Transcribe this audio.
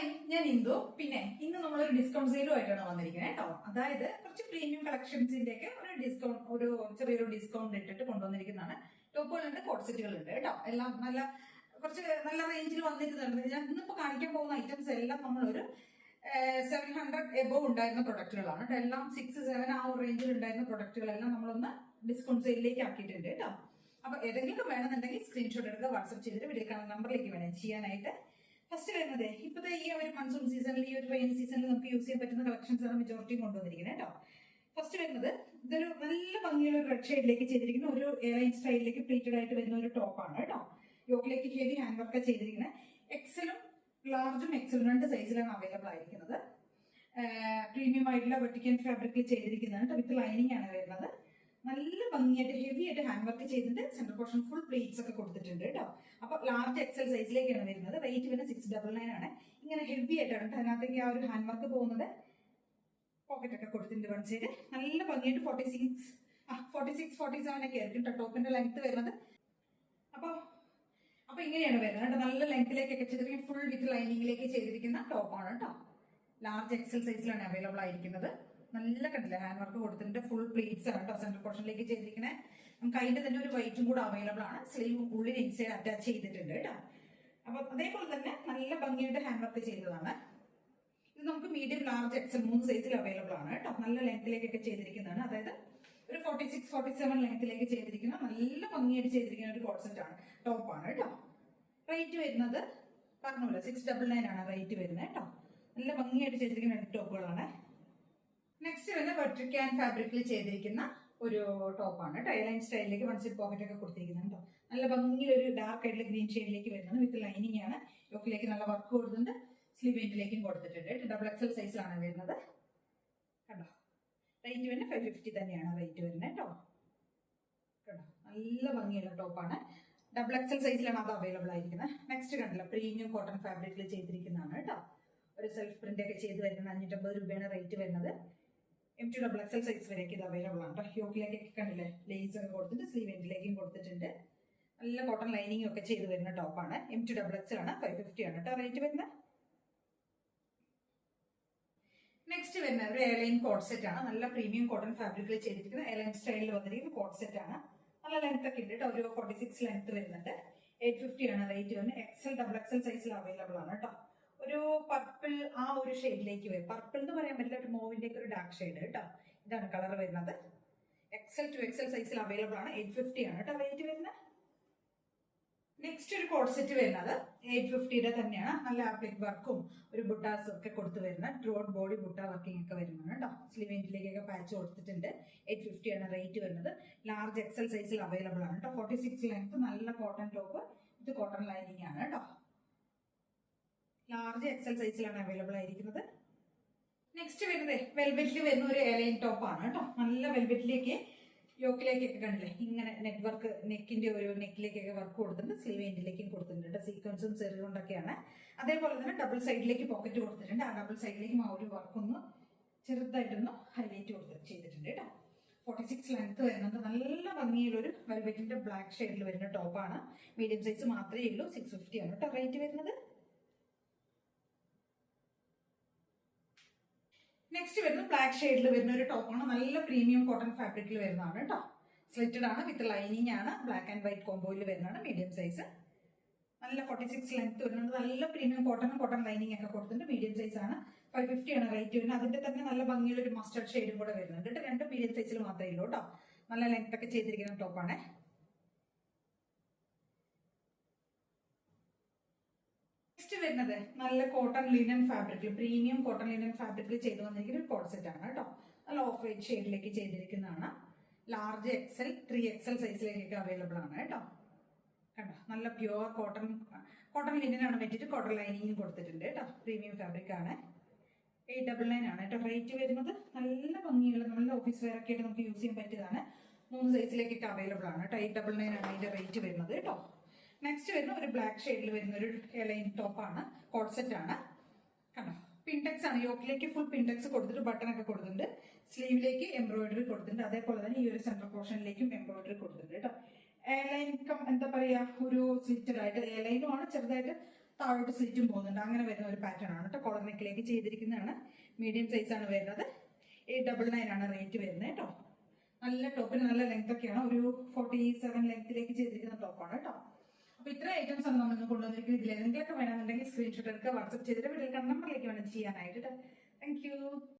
Hi, ഞാൻ ഇന്ദു. പിന്നെ ഇന്ന് നമ്മളൊരു ഡിസ്കൗണ്ട് സെയിലുമായിട്ടാണ് വന്നിരിക്കുന്നത് കേട്ടോ. അതായത് കുറച്ച് പ്രീമിയം കളക്ഷൻസിന്റെ ഒക്കെ ഒരു ഡിസ്കൗണ്ട്, ഒരു ചെറിയൊരു ഡിസ്കൗണ്ട് ഇട്ടിട്ട് കൊണ്ടുവന്നിരിക്കുന്നതാണ്. ടോപ്പുകളുണ്ട്, കോട്ട് സെറ്റുകളുണ്ട് കേട്ടോ. എല്ലാം കുറച്ച് നല്ല റേഞ്ചിൽ വന്നിരുന്നുണ്ട്. ഞാൻ ഇന്നിപ്പോ കാണിക്കാൻ പോകുന്ന ഐറ്റംസ് എല്ലാം നമ്മളൊരു 700 എബോവ് ഉണ്ടായിരുന്ന പ്രൊഡക്റ്റുകളാണ് കേട്ടോ. എല്ലാം 6-7 ആ ഒരു റേഞ്ചിൽ ഉണ്ടായിരുന്ന പ്രൊഡക്റ്റുകളെല്ലാം നമ്മളൊന്ന് ഡിസ്കൗണ്ട് സെയിലിലേക്ക് ആക്കിയിട്ടുണ്ട് കേട്ടോ. അപ്പൊ ഏതെങ്കിലും വേണമെന്നുണ്ടെങ്കിൽ സ്ക്രീൻഷോട്ട് എടുക്കുക, വാട്സ്ആപ്പ് ചെയ്തിട്ട് വീഡിയോ കാണുന്ന നമ്പറിലേക്ക് വേണം ചെയ്യാനായിട്ട്. ഫസ്റ്റ് വരുന്നത് ഇപ്പോഴത്തെ ഈ ഒരു മൺസൂൺ സീസണിൽ, ഈ ഒരു റെയിൻ സീസണിൽ നമുക്ക് യൂസ് ചെയ്യാൻ പറ്റുന്ന കളക്ഷൻസ് ആണ് മെജോറിറ്റിയും കൊണ്ടുവന്നിരിക്കുന്നത് കേട്ടോ. ഫസ്റ്റ് വരുന്നത് ഇതൊരു നല്ല ഭംഗിയുള്ള ഒരു റെഡ് ഷെയ്ഡിലേക്ക് ചെയ്തിരിക്കുന്ന ഒരു എയർലൈൻ സ്റ്റൈലിലേക്ക് പ്ലീറ്റഡ് ആയിട്ട് വരുന്ന ഒരു ടോപ്പാണ് കേട്ടോ. യോക്കിലേക്ക് ഹെവി ഹാൻഡ് വർക്ക് ചെയ്തിരിക്കുന്നത്. എക്സലും ലാർജും എക്സലും 2 സൈസിലാണ് അവൈലബിൾ ആയിരിക്കുന്നത്. പ്രീമിയം ആയിട്ടുള്ള വെർട്ടിക്കൻ ഫാബ്രിക്കിൽ ചെയ്തിരിക്കുന്നതാണ്. വിത്ത് ലൈനിങ് ആണ് വരുന്നത്. നല്ല ഭംഗിയായിട്ട് ഹെവി ആയിട്ട് ഹാൻഡ് വർക്ക് ചെയ്തിട്ട് സെന്റർ പോർഷൻ ഫുൾ പ്ലേറ്റ്സ് ഒക്കെ കൊടുത്തിട്ടുണ്ട് കേട്ടോ. അപ്പൊ ലാർജ് എക്സൽ സൈസിലേക്കാണ് വരുന്നത്. റേറ്റ് വരുന്നത് 699 ആണ്. ഇങ്ങനെ ഹെവി ആയിട്ടാണ് അതിനകത്തേക്ക് ആ ഒരു ഹാൻഡ് വർക്ക് പോകുന്നത്. പോക്കറ്റ് ഒക്കെ കൊടുത്തിട്ടുണ്ട് വൺ സൈഡ്. നല്ല ഭംഗിയായിട്ട് 46-47 ഒക്കെ ആയിരിക്കും ടോപ്പിന്റെ ലെങ്ത് വരുന്നത്. അപ്പൊ ഇങ്ങനെയാണ് വരുന്നത് കേട്ടോ. നല്ല ലെങ്ത്തിലേക്കൊക്കെ ചെയ്തിരിക്കുന്ന ഫുൾ വിത്ത് ലൈനിങ്ങിലേക്ക് ചെയ്തിരിക്കുന്ന ടോപ്പാണ് കേട്ടോ. ലാർജ് എക്സൽ സൈസിലാണ് അവൈലബിൾ ആയിരിക്കുന്നത്. നല്ല കണ്ടില്ല ഹാൻഡ് വർക്ക് കൊടുത്തിട്ടുണ്ട്. ഫുൾ പ്ലേറ്റ്സ് ആണ് കേട്ടോ സെന്റർ പോർഷനിലേക്ക് ചെയ്തിരിക്കുന്നത്. നമുക്ക് അതിന്റെ തന്നെ ഒരു വൈറ്റും കൂടെ അവൈലബിൾ ആണ്. സ്ലീവ് ഉള്ളിൽ ഇൻസൈഡ് അറ്റാച്ച് ചെയ്തിട്ടുണ്ട് കേട്ടോ. അപ്പൊ അതേപോലെ തന്നെ നല്ല ഭംഗിയായിട്ട് ഹാൻഡ് വർക്ക് ചെയ്തതാണ്. ഇത് നമുക്ക് മീഡിയം, ലാർജ്, എക്സൽ 3 സൈസിൽ അവൈലബിൾ ആണ് കേട്ടോ. നല്ല ലെങ്ത്തിലേക്കൊക്കെ ചെയ്തിരിക്കുന്നതാണ്. അതായത് ഒരു 46-47 ലെങ്ത്തിലേക്ക് ചെയ്തിരിക്കുന്ന നല്ല ഭംഗിയായിട്ട് ചെയ്തിരിക്കുന്ന ഒരു കോട്ട് സെറ്റ് ആണ്, ടോപ്പാണ് കേട്ടോ. റേറ്റ് വരുന്നത് പറഞ്ഞല്ലോ 699 ആണ് റേറ്റ് വരുന്നത് കേട്ടോ. നല്ല ഭംഗിയായിട്ട് ചെയ്തിരിക്കുന്ന 2 ടോപ്പുകളാണ്. നെക്സ്റ്റ് വരുന്ന വെർട്ടിക്കൻ ഫാബ്രിക്കിൽ ചെയ്തിരിക്കുന്ന ഒരു ടോപ്പാണ് കേട്ടോ. എയർലൈൻ സ്റ്റൈലിലേക്ക് വൺ സൈഡ് പോക്കറ്റ് ഒക്കെ കൊടുത്തിരിക്കുന്നത് കേട്ടോ. നല്ല ഭംഗിയിലൊരു ഡാർക്ക് ആയിട്ടുള്ള ഗ്രീൻ ഷെയ്ഡിലേക്ക് വരുന്നത്. വിത്ത് ലൈനിങ് ആണ്. യോക്കിലേക്ക് നല്ല വർക്ക് കൊടുത്തിട്ടുണ്ട്. സ്ലീവ് എൻഡിലേക്കും കൊടുത്തിട്ടുണ്ട്. ഡബിൾ എക്സൽ സൈസിലാണ് വരുന്നത് കേട്ടോ. റേറ്റ് വരുന്നത് 550 തന്നെയാണ് റേറ്റ് വരുന്നത് കേട്ടോ. കേട്ടോ നല്ല ഭംഗിയുള്ള ടോപ്പാണ്. ഡബിൾ എക്സൽ സൈസിലാണ് അത് അവൈലബിൾ ആയിരിക്കുന്നത്. നെക്സ്റ്റ് കണ്ടില്ല, പ്രീമിയം കോട്ടൺ ഫാബ്രിക്കിൽ ചെയ്തിരിക്കുന്നതാണ് കേട്ടോ. ഒരു സെൽഫ് പ്രിന്റ് ഒക്കെ ചെയ്ത് വരുന്നത് 550 രൂപയാണ് റേറ്റ് വരുന്നത്. M2 ഡബിൾ എക്സൽ സൈസ് വരെയൊക്കെ ഇത് അവൈലബിൾ ആണ് കേട്ടോ. യോക്കിലേക്കൊക്കെ കണ്ടില്ലേ ലേസ് ഒക്കെ കൊടുത്തിട്ട് സ്ലീവ് എൻഡിലേക്കും കൊടുത്തിട്ടുണ്ട്. നല്ല കോട്ടൺ ലൈനിങ് ഒക്കെ ചെയ്ത് വരുന്ന ടോപ്പാണ്. M2 ഡബിൾ എക്സൽ ആണ്. 550 ആണ് കേട്ടോ റേറ്റ് വരുന്നത്. നെക്സ്റ്റ് വരുന്ന ഒരു എയർലൈൻ കോട്ട് സെറ്റ് ആണ്. നല്ല പ്രീമിയം കോട്ടൺ ഫാബ്രിക്കിൽ ചെയ്തിരിക്കുന്ന എയർലൈൻ സ്റ്റൈലിൽ വന്നിരിക്കുന്ന കോട്ട് സെറ്റ് ആണ്. നല്ല ലെങ്ത് ഒക്കെ ഉണ്ട് കേട്ടോ. ഒരു 46 ലെങ്ത് വരുന്നുണ്ട്. 850 ആണ് റേറ്റ് വരുന്നത്. എക്സൽ ഡബിൾ എക്സൽ സൈസിൽ അവൈലബിൾ ആണ് കേട്ടോ. ഒരു പർപ്പിൾ ആ ഒരു ഷെയ്ഡിലേക്ക് വരും. പർപ്പിൾ എന്ന് പറയാൻ പറ്റില്ല, ഒരു മോവിന്റെ ഒക്കെ ഒരു ഡാർക്ക് ഷെയ്ഡ് കേട്ടോ. ഇതാണ് കളർ വരുന്നത്. എക്സൽ ടു എക്സൽ സൈസിൽ അവൈലബിൾ ആണ്. 850 ആണ് കേട്ടോ റേറ്റ് വരുന്നത്. നെക്സ്റ്റ് ഒരു കോട്ട് സെറ്റ് വരുന്നത് 850യുടെ തന്നെയാണ്. നല്ല ആപ്ലിക് വർക്കും ഒരു ബുട്ടാസും ഒക്കെ കൊടുത്തു വരുന്ന ത്രോട്ട് ബോഡി ബുട്ട വർക്കിംഗ് ഒക്കെ വരുന്നതാണ് കേട്ടോ. സ്ലീവ് എൻഡിലേക്കൊക്കെ പാച്ച് കൊടുത്തിട്ടുണ്ട്. 850 ആണ് റേറ്റ് വരുന്നത്. ലാർജ് എക്സൽ സൈസിൽ അവൈലബിൾ ആണ് കേട്ടോ. 46 ലെങ്ത്, നല്ല കോട്ടൺ ടോപ്പ്. ഇത് കോട്ടൺ ലൈനിങ് ആണ് കേട്ടോ. ലാർജ് എക്സൽ സൈസിലാണ് അവൈലബിൾ ആയിരിക്കുന്നത്. നെക്സ്റ്റ് വരുന്നത് വെൽവെറ്റിൽ വരുന്ന ഒരു എയർലൈൻ ടോപ്പാണ് കേട്ടോ. നല്ല വെൽവെറ്റിലേക്ക് യോക്കിലേക്കൊക്കെ കണ്ടില്ലേ ഇങ്ങനെ നെറ്റ് വർക്ക്, നെക്കിന്റെ ഒരു നെക്കിലേക്കൊക്കെ വർക്ക് കൊടുത്തിട്ടുണ്ട്. സ്ലീവ് എൻഡിലേക്കും കൊടുത്തിട്ടുണ്ട്. സീക്വൻസും ചെറിയ കൊണ്ടൊക്കെയാണ്. അതേപോലെ തന്നെ ഡബിൾ സൈഡിലേക്ക് പോക്കറ്റ് കൊടുത്തിട്ടുണ്ട്. ആ ഡബിൾ സൈഡിലേക്കും ആ ഒരു വർക്കൊന്ന് ചെറുതായിട്ടൊന്ന് ഹൈലൈറ്റ് ചെയ്തിട്ടുണ്ട് കേട്ടോ. 46 ലെങ്ത് വരുന്നുണ്ട്. നല്ല ഭംഗിയുള്ളൊരു വെൽവെറ്റിന്റെ ബ്ലാക്ക് ഷെയ്ഡിൽ വരുന്ന ടോപ്പാണ്. മീഡിയം സൈസ് മാത്രമേ ഉള്ളൂ. 650 ആണ് കേട്ടോ റേറ്റ് വരുന്നത്. നെക്സ്റ്റ് വരുന്നത് ബ്ലാക്ക് ഷെയ്ഡിൽ വരുന്ന ഒരു ടോപ്പാണ്. നല്ല പ്രീമിയം കോട്ടൺ ഫാബ്രിക്കിൽ വരുന്നതാണ് കേട്ടോ. സ്ലിറ്റഡ് ആണ്, വിത്ത് ലൈനിങ് ആണ്. ബ്ലാക്ക് ആൻഡ് വൈറ്റ് കോംബോയിൽ വരുന്നതാണ്. Medium size. നല്ല 46 ലെങ്ത് വരുന്നുണ്ട്. നല്ല പ്രീമിയം കോട്ടൺ ലൈനിങ് ഒക്കെ കൊടുത്തിട്ടുണ്ട്. മീഡിയം സൈസ് ആണ്. 550 ആണ് റേറ്റ് വരുന്നത്. അതിന്റെ തന്നെ നല്ല ഭംഗിയുള്ള ഒരു മസ്റ്റർഡ് ഷെയ്ഡും കൂടെ വരുന്നുണ്ട്. 2 മീഡിയം സൈസിൽ മാത്രമേ ഉള്ളൂ കേട്ടോ. നല്ല ലെങ്ത് ഒക്കെ ചെയ്തിരിക്കുന്ന ടോപ്പാണ്. വരുന്നത് നല്ല കോട്ടൺ ലിനൻ ഫാബ്രിക്കിൽ, പ്രീമിയം കോട്ടൺ ലിനൻ ഫാബ്രിക്കിൽ ചെയ്തു വന്നിരിക്കുന്ന ഒരു കോട്ട് സെറ്റ് ആണ് കേട്ടോ. നല്ല ഓഫ് വൈറ്റ് ഷെയ്ഡിലേക്ക് ചെയ്തിരിക്കുന്നതാണ്. ലാർജ് എക്സൽ 3XL സൈസിലേക്കൊക്കെ അവൈലബിൾ ആണ് കേട്ടോ. കണ്ടോ നല്ല പ്യുവർ കോട്ടൺ ലിനൻ ആണ് പറ്റിയിട്ട് കോട്ടൺ ലൈനിങ്ങും കൊടുത്തിട്ടുണ്ട് കേട്ടോ. പ്രീമിയം ഫാബ്രിക് ആണ്. 899 ആണ് കേട്ടോ റേറ്റ് വരുന്നത്. നല്ല ഭംഗിയുള്ള നല്ല ഓഫീസ് വെയർ ഒക്കെ ആയിട്ട് നമുക്ക് യൂസ് ചെയ്യാൻ പറ്റിയതാണ്. 3 സൈസിലേക്കൊക്കെ അവൈലബിൾ ആണ് കേട്ടോ. 899 ആണ് അതിന്റെ റേറ്റ് വരുന്നത് കേട്ടോ. നെക്സ്റ്റ് വരുന്ന ഒരു ബ്ലാക്ക് ഷെയ്ഡിൽ വരുന്ന ഒരു എയർലൈൻ ടോപ്പാണ്. കോട്ട് സെറ്റ് ആണ് കണ്ടോ. പിൻടെക്സ് ആണ്. യോക്കിലേക്ക് ഫുൾ പിൻടെക്സ് കൊടുത്തിട്ട് ബട്ടൺ ഒക്കെ കൊടുത്തിട്ടുണ്ട്. സ്ലീവിലേക്ക് എംബ്രോയിഡറി കൊടുത്തിട്ടുണ്ട്. അതേപോലെ തന്നെ ഈ ഒരു സെന്റർ പോർഷനിലേക്കും എംബ്രോയിഡറി കൊടുത്തിട്ടുണ്ട് കേട്ടോ. എയർലൈൻ എന്താ പറയാ, ഒരു സ്ലിറ്റഡ് ആയിട്ട് എയർലൈനും ആണ്, ചെറുതായിട്ട് താഴോട്ട് സ്ലിറ്റും പോകുന്നുണ്ട്. അങ്ങനെ വരുന്ന ഒരു പാറ്റേൺ ആണ് കേട്ടോ. കോളർ നെക്കിലേക്ക് ചെയ്തിരിക്കുന്നതാണ്. മീഡിയം സൈസ് ആണ് വരുന്നത്. 899 ആണ് റേറ്റ് വരുന്നത് കേട്ടോ. നല്ല ടോപ്പിന് നല്ല ലെങ്ത് ഒക്കെയാണ്. ഒരു 47 ലെങ്ത്തിലേക്ക് ചെയ്തിരിക്കുന്ന ടോപ്പാണ് കേട്ടോ. അപ്പൊ ഇത്ര ഐറ്റംസ് ആണ് നമ്മൾ ഇന്ന് കൊണ്ടുവന്നിരിക്കുന്നത്. ഇതിൽ ഏതെങ്കിലുമൊക്കെ വേണമെന്നുണ്ടെങ്കിൽ സ്ക്രീൻഷോട്ട് എടുക്കുക, വാട്സ്ആപ്പ് ചെയ്തിട്ട് വീട്ടിൽ നമ്പറിലേക്ക് വേണം ചെയ്യാനായിട്ട്. Thank you.